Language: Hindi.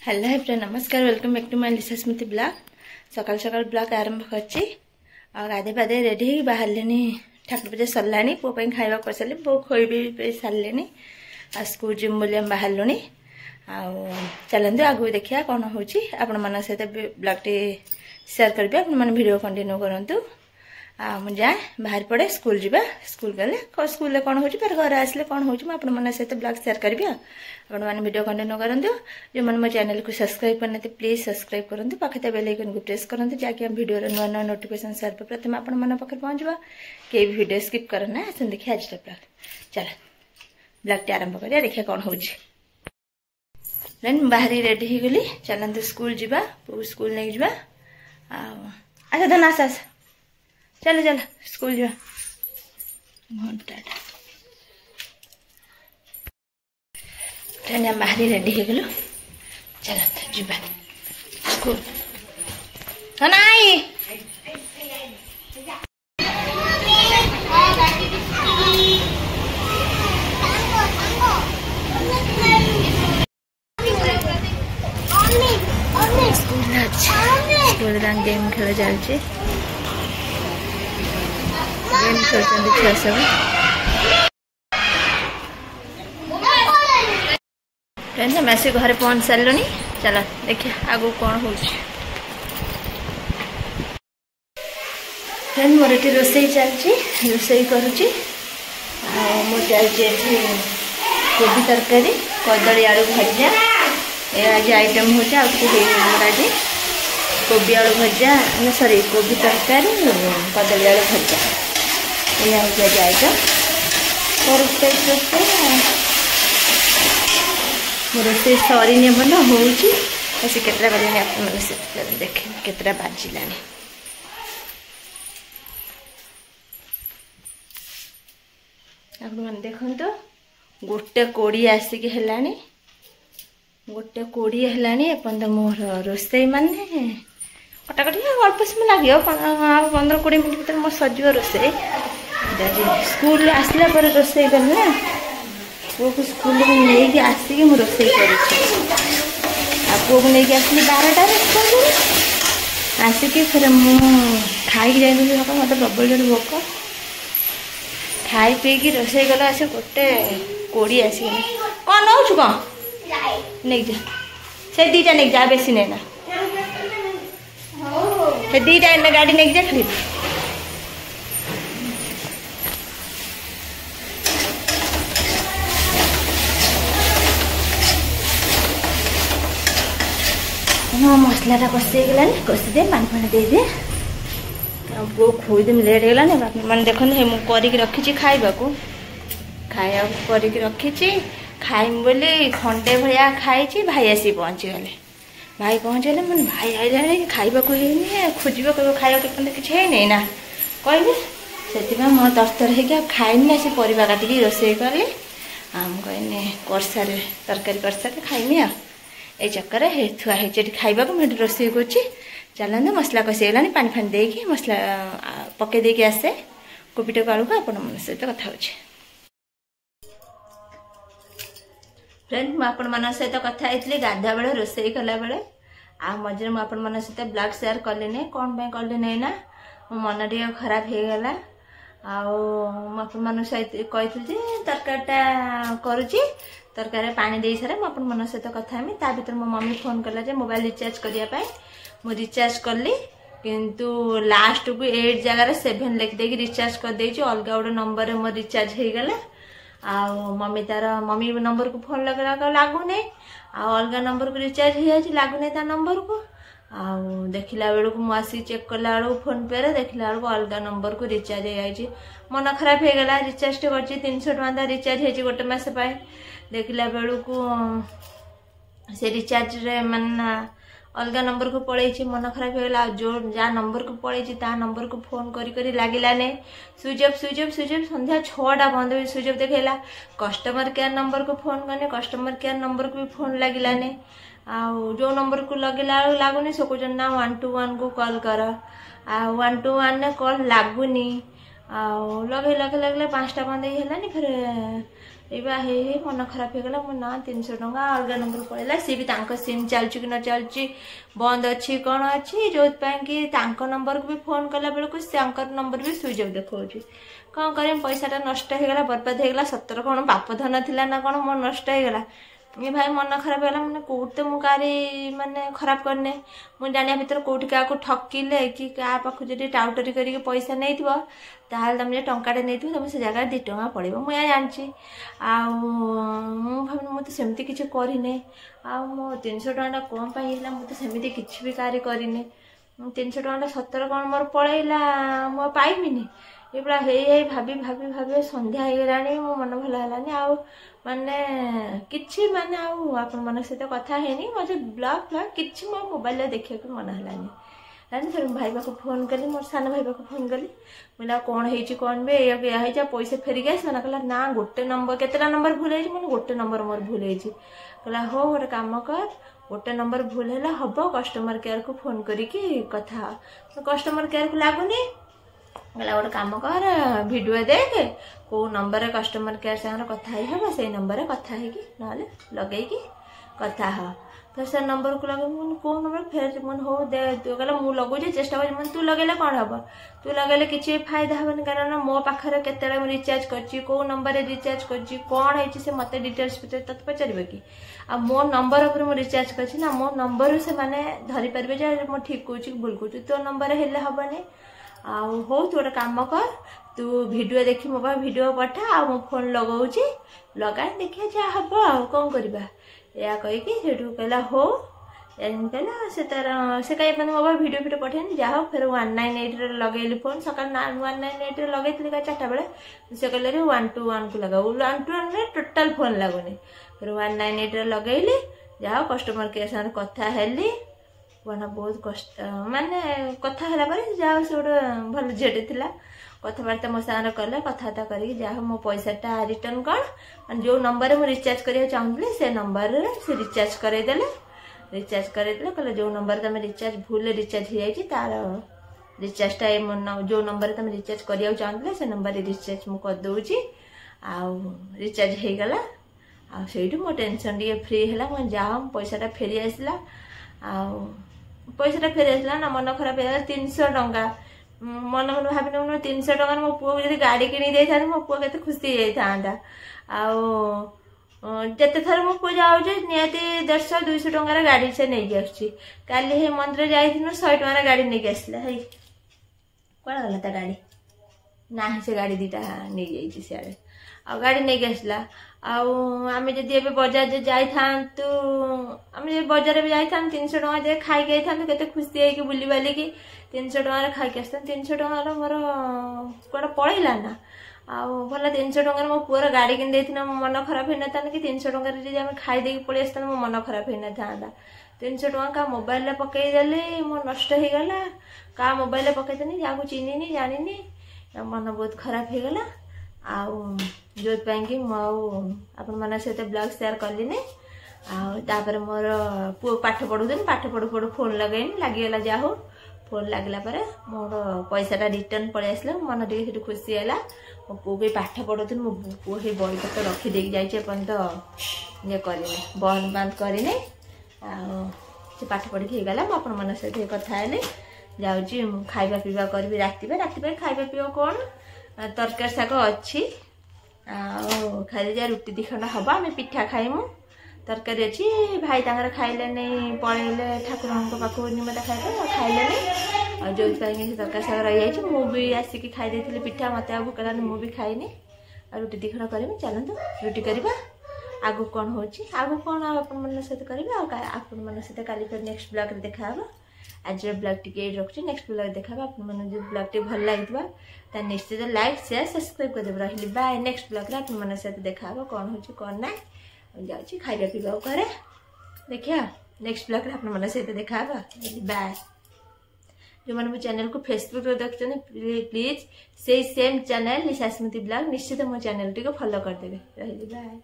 हेलो एवरीवन, नमस्कार। Welcome back to my Lisa Smriti blog. Sakal Sakal blog आरंभ करछि और गाधे पाधे रेडी बाहर लेनी। ठाकुर पूजा सरलानी, पो पे खाइबा कर सारे, पो खोई भी सारे आ स्कूल जिम बोली हम बाहर लुनी। चलते आगु देखिया कौन होची आपण मन सहित ब्लॉग टी शेयर करबे। आपण मन वीडियो कंटिन्यू करंतु। मु जाए बाहर पड़े स्कूल जीवा। स्कूल गले स्कूल कौन हो घर आसले कौन हो आपण मन सहित ब्लॉग शेयर करी। आपण मैंने वीडियो कंटिन्यू करंतु। जो मैंने मो चैनल को सब्सक्राइब करना प्लीज सब्सक्राइब करंतु। पाखे बेल आइकन को प्रेस करंतु जाकि हम वीडियो रे नुआ नुआ नोटिफिकेशन सर्व प्रथम आपण मन पाखे पहुंचबा। के वीडियो स्किप करना आसन देखिए आज ब्लॉग। चल ब्लॉग टी आरंभ करिया, देखिए कौन होची। देन बाहरी रेडी हो गली। चलंतु स्कूल जीवा, स्कूल नहीं जीवा। अच्छा धन आस चल चल स्कूल जा घंटा बाहरी रेडी हो गलु। चल जीवा स्कूल तो नाई स्कूल गेम खेल चलती। गेम खेलते छुआ सब। मैं से घर पहुंच सारे। चल देखिए आगु कौन हो। मोर ये रोसई चलती, रोसई करुच्ची। कोबी तरकारी, कदली आलू भजा आज आइटम हो। आज कोबी आलू भजा सॉरी कोबी तरकारी, कदली आलू भजा या आज आइटम। रोसई सरी बन होसी केतरा बाजनी आप देखे केतरा बाजिला। आप देखो गोटे 20 आसिक है, गोटे 20 है। मोर रोसई माने कटाकटी अल्प समय लगे 15-20 मिनट भर मोर सजीव रोसई। स्कूल आसला पर रोसई कल ना पु को स्कूल में नहीं आसिक मुझे रोसई कर पु को लेकिन आसली 12टार स्कूल आसिक फिर खाई जाइए मत प्रबल जोर भोक खाई पी रोसई कल आस गोटे 20 आसिक कौन नौ कौन नहीं जा से 2टा नहीं जा बेसी नहीं ना से 2टा गाड़ी नहीं जा खाली। मसलाटा कषे कषी दे पानी फानी दे दे पु खोईदेमी लेट है मैंने देखते मुझे रखी खाइबा खाया कर रखी खाइम बोली खंडे भाया खाई। भाई आसी पहुँची गले। भाई पहुँचे मैंने भाई आइला खाइबा खोजा कह खाया किसी है ना कहले से मो तरतर हो खाइमी आसी परिवा काटिकी रोसई कली। कहने करसारे तरकारी करसारे खाइमी ए चक्कर थुआ खाइबा मुझे रोसई कर। चलते मसला कषीगला पानी फानी देकी मसला पकई देकी आसे कोबीटा आलू को आपण मन सहित कथा हो। फ्रेंड मुझे मन सहित कथा होती गाधा बेले रोसई कला बेले आ मझे मुझे मन सहित ब्लॉग शेयर कली नहीं कौन पे कली नहीं ना मो मन टे खराब हो गला। मन सहित कही तरकारीटा करुच्ची तरकारी पानी दे सारे मुझे मन सहित कथा हेमी। ता भर मो मम्मी फोन कला मोबाइल रिचार्ज करने मु रिचार्ज कली किंतु लास्ट को 8 जगह 7 लिखिदे रिचार्ज कर देछि। अलग गोटे नंबर मो रिचार्ज हो गला। मम्मी तार मम्मी नंबर को फोन लगा लगुनि अलग नंबर को रिचार्ज हो लगुनि ता नंबर को देखला बेलू मुझे चेक कला बेलू फोन पे देखला बेलू अलग नंबर को रिचार्ज हो। मन खराब हो गला। रिचार्ज कर 300 टका रिचार्ज हो गोटे मस देखला बेलू से रिचार्ज रे मन अलग नंबर को पड़े मन खराब हो गला। जो जहाँ नंबर को पड़े ता नंबर को फोन करी लगिलाने स्विच ऑफ संध्या 6टा बंद भी स्विच ऑफ देखला। कस्टमर केयर नंबर को फोन करने कस्टमर केयर नंबर को भी फोन लगिलाने जो नंबर को लगेला लगुनि से कहते ना 121 को कॉल कर 121 ने कॉल लगुनि लगे लगे लगले 5टा बंद है फिर एबा हे हे मन खराब हो गला ना 300 टंका अलग नंबर पड़ेगा सी भी सिम चलुची कि न चलुची बंद अच्छी कौन अच्छी जो कि नंबर को भी फोन कला बेलू नंबर भी स्विच ऑफ देखा कौन कर पैसाटा नष्ट हो गला बर्बाद हो गला सतर कौन पाप धन थिला ना कौन मोर नष्ट हो गला ये भाई मन खराब है मैंने कौट तो मुझे माने खराब करने मुझे जाना भर कौटी क्या ठकिले कि क्या पाख जी टाउटरी करके पैसा नहीं थो ताल तुम टाटे नहीं तुम से जगह 2 टंका पड़ो मुझे जानी भाव मुझे सेमती किसी करनी मो 300 टंका कौन पाइला मुझे सेमती किसी भी कार्य करनी 300 टंका सतर कौन मोर पलैला मु पाइबिनी ये पूरा हे भाभी भाभी भाभी संध्या हो गलानी मो मन भल है आ माने किछि माने आपण मन सहित कथा है मजे ब्लॉग फ्लॉग किछि मो मोबाइल देखिए मन है फिर भाई पाक फोन कली मोर सान भाई पाक फोन कली बोला कौन कौन बे या पैसा फेरिक आस ना कहला ना गोटे नंबर केतटा नंबर भूल है मैंने गोटे नंबर मोर भूल है कहला हो गोटे काम कर गोटे नंबर भूल है हम कस्टमर केयर को फोन करके कथा कस्टमर केयर को लगुनि गला गोटे कम कर वीडियो देख को नंबर कस्टमर केयर सागर कथा हम से नंबर कथा ना लगे कथा हाँ फिर से नंबर को लगे मुझे कौ नंबर फिर मन हो दे कहला मु लगुचे चेष्टा कर तू लगे कौन हम तू लगे किसी फायदा हेनी कारण मो पाखे केते रिचार्ज कर नंबर रिचार्ज कर कौन है मत डिटेल्स तक पचार कि आ मो नंबर उपर मुझे रिचार्ज कर मो नंबर से मैंने धरी पारे मुझे ठीक कहूँ भूल कहूँ तो नंबर हेल्ले हेनी आउ हो तू गोटे कम कर तू वीडियो देखी मो वीडियो पठा आ मो फोन लगाऊँ लगा देखिए जहाँ हम आ कौन करवा या कहीकि कहला हो कहला से तार से कहीं मो वीडियो फिडियो पठेनी जहाँ फिर 198 लगेली फोन सका 198 लगे 4टा बेले से कहले 121 को लगा 121 में टोटाल फोन लगुनि फिर 198 लगेली जहाँ कस्टमर केयर साथ कथा हेली बना बहुत कष्ट माने कथा है जहाँ से गोटे भल झीटे था कथबार्ता मो सागर कले कथबार्ता कर मो पैसाटा रिटर्न कर जो नंबर मुझे रिचार्ज करने चाहूँगी से नंबर से रिचार्ज करदेले कहले जो नंबर तुम रिचार्ज भूल रिचार्ज हो जाए तार रिचार्जटा जो नंबर तुम रिचार्ज करने चाहूँगी से नंबर रिचार्ज मुझे करदे रिचार्ज हो गला आईटू मो टेंशन टे फ्री है मुझे जहाँ पैसाटा फेरी आसला पैसाटा फेरी आसला ना मन खराब हो 300 टंका मन मन भाव 300 टंका मो पुआ को गाड़ी किणी दे था मो पुआ के खुशी जाता जिते थर मो पुआ जाऊे निहाती 150-200 टंकार गाड़ी से नहीं आसली मंदिर जाइए 100 टंकार गाड़ी नहीं आसला है कौन गला ता गाड़ी ना से गाड़ी 2टा नहीं जाइए सियाड़े आ गाड़ी नहीं आसला आम जदि बजार जाई आम बजार भी जाई 300 टंका दे खाई के खुशी है बुली बालिकी 300 टंका खाई आसता 300 टंकार मोर कौन पलैला ना भला 300 टंकार मो पुअर गाड़ी किन देना मो मन खराब होना था कि 300 टंकार जी आम खाई पलि आसता मो मन खराब होना था 300 टंका क्या मोबाइल पकईदे मो नष्ट हो गला क्या मोबाइल पकईदेनी जहाँ चिन्हनी जानी मन बहुत खराब हो गला जो कि मुझे सहित ब्लॉग शेयर कलिनी आपर मोर पु पाठ पढ़ुन पाठ पढ़ु पढ़ु फोन लगेनी लगिगला जा हो फोन लगला मोर पैसाटा रिटर्न पलि आसला मन टे खुशी है मो पु भी पाठ पढ़ुन मो पु ही बही तक रखीदे जापर्यंत ये करनी बंद बांध करनी से पाठ पढ़ी गला मन सहित कथा जाऊँगी खाଇବା पीवा करी राति खाଇବା पीवा कौन तरकारी शाग अच्छी खाली जा रुटी 2 खंड हम आम पिठा खाइमु तरकारी अच्छी भाई तांगर खाइले नहीं पलैले ठाकुर पाख निमता खाइले जो तरकारी शाग रही मुझे आसिक खाई पिठा मत भूख लानी मुझे खाइनी रुटी 2 खंड करी चलते रुटी करवा आगु कौन हो आगु कौन आपण सहित करेंगे आपण मन सहित काली फिर नेक्स्ट ब्लॉग रे देखा आज ब्लॉग टी रखुच्छी नेक्स्ट ब्लॉग देखा आपन जो ब्लॉग टी भल लगी निश्चित लाइक शेयर सब्सक्राइब करदेव रही बाय नेक्स्ट ब्लॉग रे आपन सहित देखा कौन हो कौन ना जाऊँगी खाଇବା पीवा करे देखिया नेक्स्ट ब्लॉग रे आपन सहित देखा बाय जो मैंने मो चैनल को फेसबुक देखते प्लीज से सेम चैनल निशा स्मृति ब्लॉग निश्चित मो चैनल टी को फॉलो करदेवे रही बाय।